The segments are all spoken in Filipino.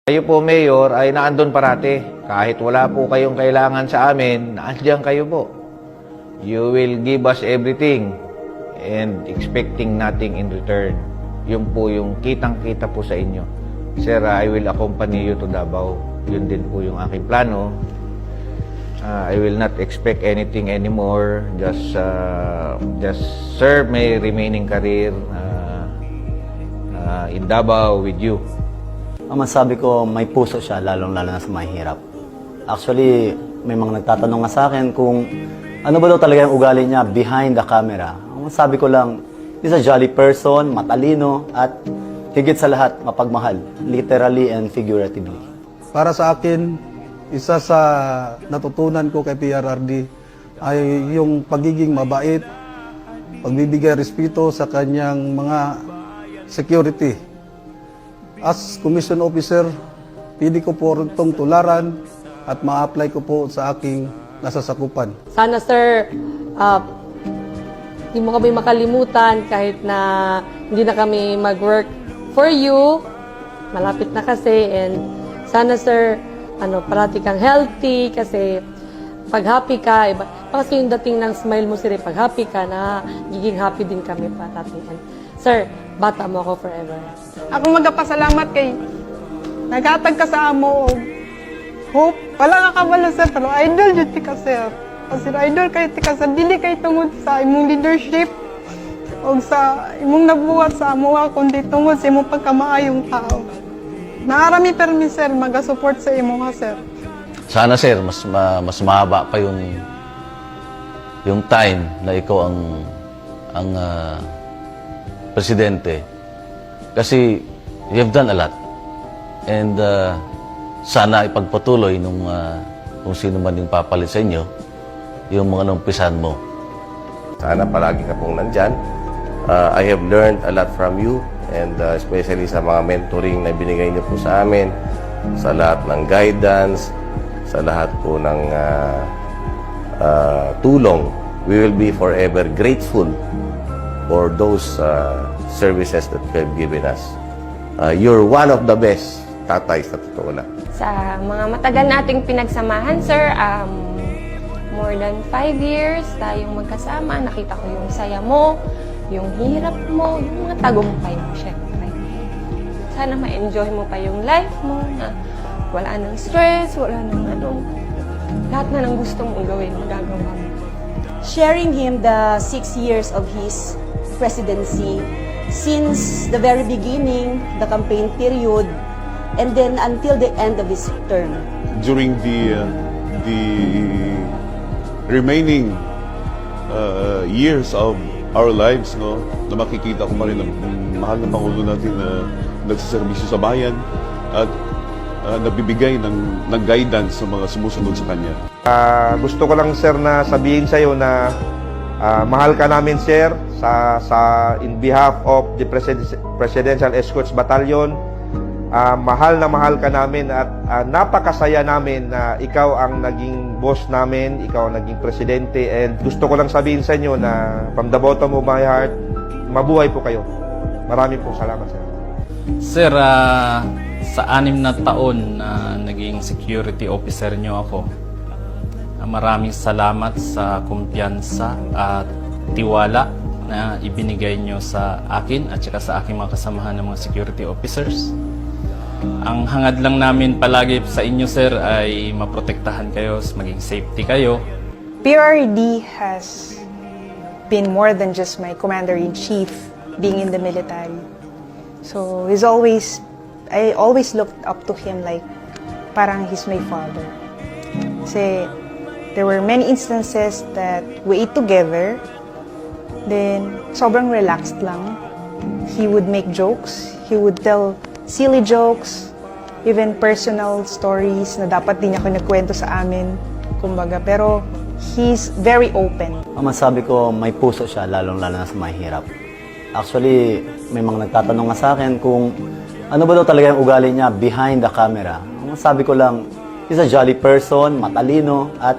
Kayo po, Mayor, ay naandun parati. Kahit wala po kayong kailangan sa amin, naandyan kayo po. You will give us everything and expecting nothing in return. Yun po yung kitang-kita po sa inyo. Sir, I will accompany you to Davao. Yun din po yung aking plano. I will not expect anything anymore. Just serve my remaining career in Davao with you. Ang masabi ko, may puso siya, lalong-lalo na sa mahirap. Actually, may mga nagtatanong nga sa akin kung ano ba daw talaga yung ugali niya behind the camera. Ang masabi ko lang, he's a jolly person, matalino, at higit sa lahat, mapagmahal, literally and figuratively. Para sa akin, isa sa natutunan ko kay PRRD ay yung pagiging mabait, pagbibigay respeto sa kanyang mga security. As Commission Officer, pili ko po itong tularan at ma-apply ko po sa aking nasasakupan. Sana sir, hindi mo kami makalimutan kahit na hindi na kami mag-work for you. Malapit na kasi and sana sir, parati kang healthy kasi pag happy ka, iba, kasi yung dating ng smile mo sir, pag happy ka na, giging happy din kami parati. Sir, bata mo ako forever. Ako magapasalamat kay nagatag ka sa amo og hope. Wala nga kabalo sir, pero idol jud ti ka sir. Kasi idol kay ti ka sa dili kay tungod sa imong leadership og sa imong nabuhat sa amo kundi tungod sa imong pagkamaayong tao. Naarami permi sir maga-support sa imo nga sir. Sana sir, mas mahaba pa yung time na ikaw ang presidente. Kasi you have done a lot. And sana ipagpatuloy kung sino man yung papalit sa inyo, yung mga numpisan mo. Sana palagi ka pong nandyan. I have learned a lot from you and especially sa mga mentoring na binigay niyo po sa amin, sa lahat ng guidance, sa lahat po ng tulong. We will be forever grateful for those services that you have given us. You're one of the best tatay sa totoo lang. Sa mga matagal nating pinagsamahan, sir, more than 5 years tayong magkasama. Nakita ko yung saya mo, yung hirap mo, yung mga tagumpay mo, syempre. Sana ma-enjoy mo pa yung life mo, na wala nang stress, wala nang lahat na ng gusto mong gawin, magagawa mo. Sharing him the 6 years of his presidency, since the very beginning, the campaign period, and then until the end of his term. During the remaining years of our lives, no, na makikita ko pa rin ang mahal na Pangulo natin na nagsaserbisyo sa bayan at nagbibigay ng guidance sa mga sumusunod sa kanya. Gusto ko lang, sir, na sabihin sa'yo na mahal ka namin, sir, in behalf of the Presidential Escorts Battalion. Mahal na mahal ka namin at napakasaya namin na ikaw ang naging boss namin, ikaw ang naging presidente, and gusto ko lang sabihin sa inyo na from the bottom of my heart, mabuhay po kayo. Maraming po salamat, sir. Sir, sa 6 na taon na naging security officer niyo ako, maraming salamat sa kumpiyansa at tiwala na ibinigay nyo sa akin at saka sa aking mga kasamahan ng mga security officers. Ang hangad lang namin palagi sa inyo, sir, ay maprotektahan kayo, maging safety kayo. PRRD has been more than just my commander-in-chief being in the military. So I always looked up to him like parang he's my father. Kasi there were many instances that we ate together, then sobrang relaxed lang. He would make jokes, he would tell silly jokes, even personal stories na dapat din niya kinagkwento sa amin, kumbaga. Pero he's very open. Ang masabi ko, may puso siya, lalong-lalo na sa mahirap. Actually, may mga nagtatanong nga sa akin kung ano ba daw talaga yung ugali niya behind the camera. Ang masabi ko lang, he's a jolly person, matalino, at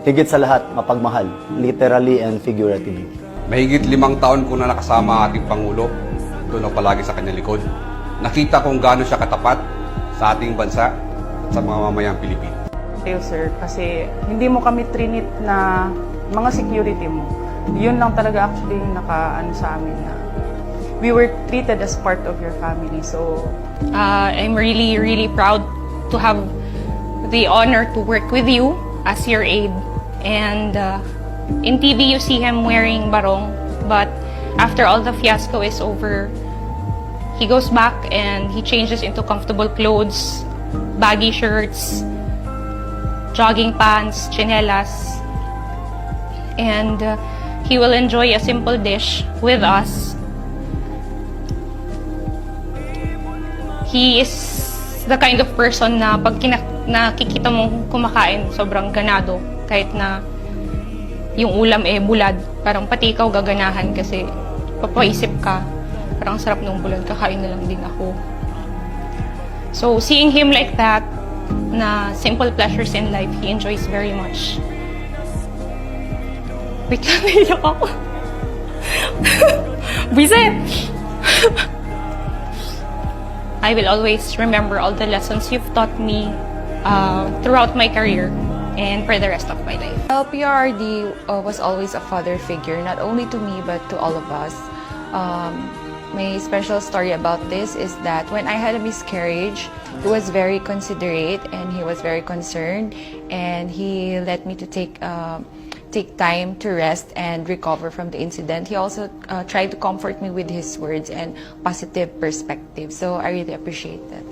higit sa lahat, mapagmahal, literally and figuratively. Mahigit 5 taon ko na nakasama ating Pangulo. Doon ako palagi sa kanyang likod. Nakita kung gaano siya katapat sa ating bansa at sa mga mamayang Pilipino. Thank you, sir, kasi hindi mo kami trinit na mga security mo. Yun lang talaga actually yung nakaano sa amin na we were treated as part of your family. So, I'm really, really proud to have the honor to work with you as your aide. And in TV, you see him wearing barong, but after all the fiasco is over, he goes back and he changes into comfortable clothes, baggy shirts, jogging pants, chinelas, and he will enjoy a simple dish with us. He is the kind of person na pag nakikita mong kumakain, sobrang ganado. Kahit na yung ulam bulad, parang pati ikaw gaganahan kasi papaisip ka, parang sarap ng bulad, kakain na lang din ako. So, seeing him like that, na simple pleasures in life, he enjoys very much. Wait lang, naiyak ako. Bisit! I will always remember all the lessons you've taught me throughout my career and for the rest of my life. PRRD was always a father figure, not only to me but to all of us. My special story about this is that when I had a miscarriage, he was very considerate and he was very concerned, and he let me to take time to rest and recover from the incident. He also tried to comfort me with his words and positive perspective. So I really appreciate that.